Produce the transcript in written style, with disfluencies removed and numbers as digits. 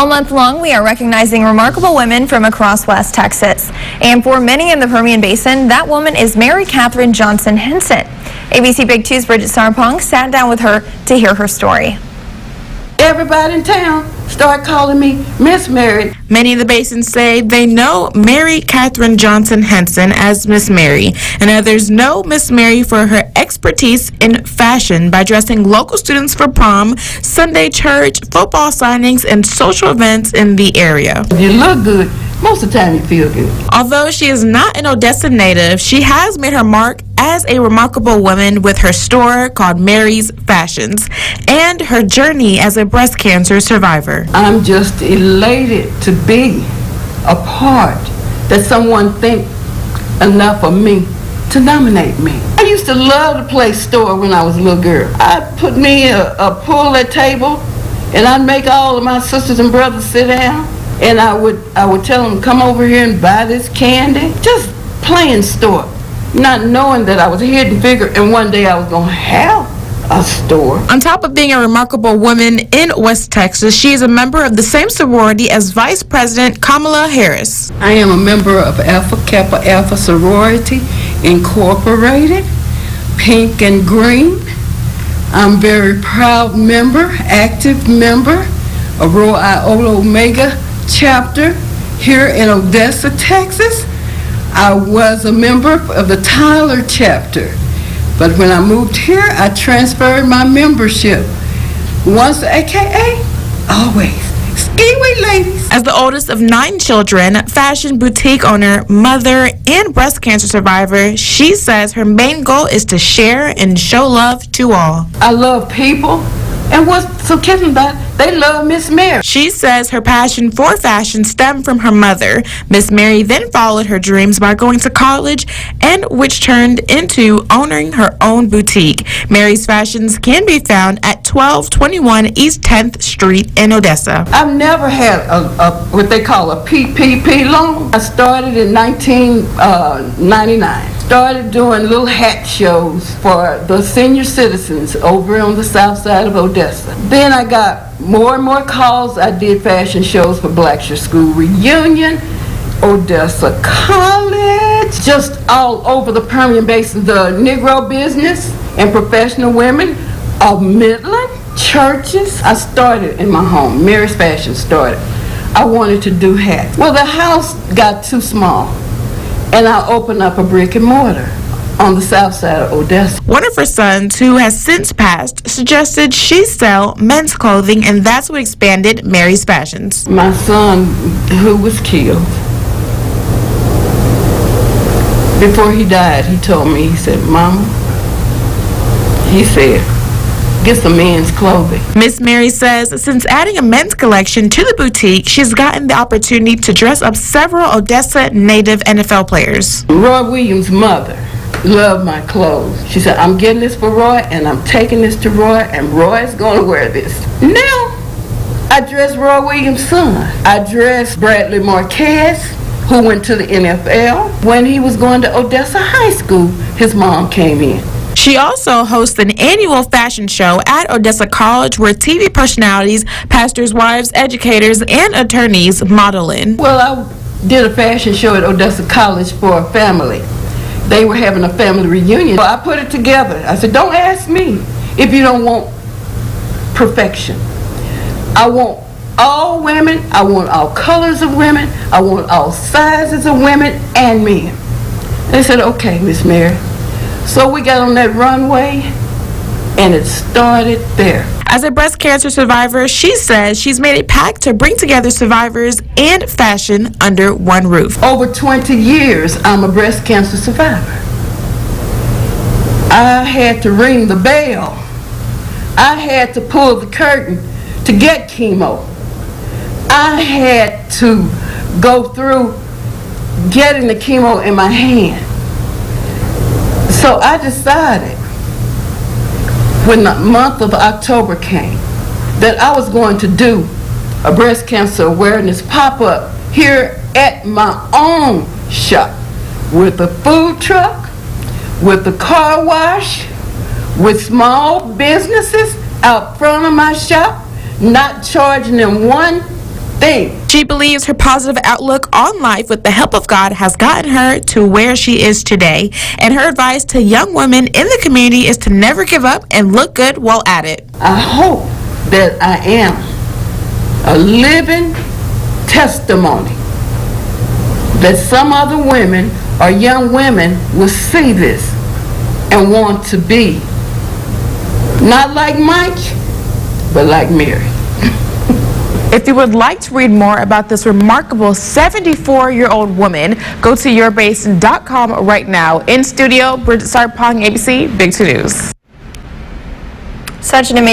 All month long, we are recognizing remarkable women from across West Texas. And for many in the Permian Basin, that woman is Mary Catherine Johnson Henson. ABC Big 2's Bridget Sarpong sat down with her to hear her story. Everybody in town start calling me Miss Mary. Many in the basin say they know Mary Catherine Johnson Henson as Miss Mary, and others know Miss Mary for her expertise in fashion by dressing local students for prom, Sunday church, football signings, and social events in the area. If you look good, most of the time you feel good. Although she is not an Odessa native, she has made her mark as a remarkable woman with her store called Mary's Fashions and her journey as a breast cancer survivor. I'm just elated to be a part that someone think enough of me to nominate me. I used to love to play store when I was a little girl. I'd put me a pool at table and I'd make all of my sisters and brothers sit down. And I would tell them, come over here and buy this candy. Just playing store, not knowing that I was a hidden figure and one day I was going to have a store. On top of being a remarkable woman in West Texas, she is a member of the same sorority as Vice President Kamala Harris. I am a member of Alpha Kappa Alpha Sorority Incorporated, Pink and Green. I'm a very proud member, active member of Rho Iota Omega chapter here in Odessa, Texas. I was a member of the Tyler chapter, but when I moved here, I transferred my membership. Once AKA, always. Ski-wee, ladies. As the oldest of 9 children, fashion boutique owner, mother, and breast cancer survivor, she says her main goal is to share and show love to all. I love people. And what's so catching about it, they love Miss Mary. She says her passion for fashion stemmed from her mother. Miss Mary then followed her dreams by going to college, and which turned into owning her own boutique. Mary's Fashions can be found at 1221 East 10th Street in Odessa. I've never had a what they call a PPP loan. I started in 1999. Started doing little hat shows for the senior citizens over on the south side of Odessa. Then I got more and more calls. I did fashion shows for Blackshear School Reunion, Odessa College, just all over the Permian Basin, the Negro business and professional women of Midland, churches. I started in my home. Mary's Fashion started. I wanted to do hats. Well, the house got too small, and I opened up a brick and mortar on the south side of Odessa. One of her sons, who has since passed, suggested she sell men's clothing, and that's what expanded Mary's Fashions. My son, who was killed, before he died, he told me, he said, Mama, he said, get some men's clothing. Miss Mary says since adding a men's collection to the boutique, she's gotten the opportunity to dress up several Odessa native NFL players. Roy Williams' mother loved my clothes. She said, I'm getting this for Roy, and I'm taking this to Roy, and Roy's going to wear this. Now, I dressed Roy Williams' son. I dressed Bradley Marquez, who went to the NFL. When he was going to Odessa High School, his mom came in. She also hosts an annual fashion show at Odessa College where TV personalities, pastors' wives, educators, and attorneys model in. Well, I did a fashion show at Odessa College for a family. They were having a family reunion. So I put it together. I said, don't ask me if you don't want perfection. I want all women. I want all colors of women. I want all sizes of women and men. They said, okay, Miss Mary. So we got on that runway, and it started there. As a breast cancer survivor, she says she's made a pact to bring together survivors and fashion under one roof. Over 20 years, I'm a breast cancer survivor. I had to ring the bell. I had to pull the curtain to get chemo. I had to go through getting the chemo in my hand. So I decided when the month of October came that I was going to do a breast cancer awareness pop-up here at my own shop with a food truck, with a car wash, with small businesses out front of my shop, not charging them $1 think. She believes her positive outlook on life with the help of God has gotten her to where she is today. And her advice to young women in the community is to never give up and look good while at it. I hope that I am a living testimony that some other women or young women will see this and want to be not like Mike, but like Mary. If you would like to read more about this remarkable 74-year-old woman, go to yourbasin.com right now. In studio, Bridget Sarpong, ABC Big 2 News. Such an amazing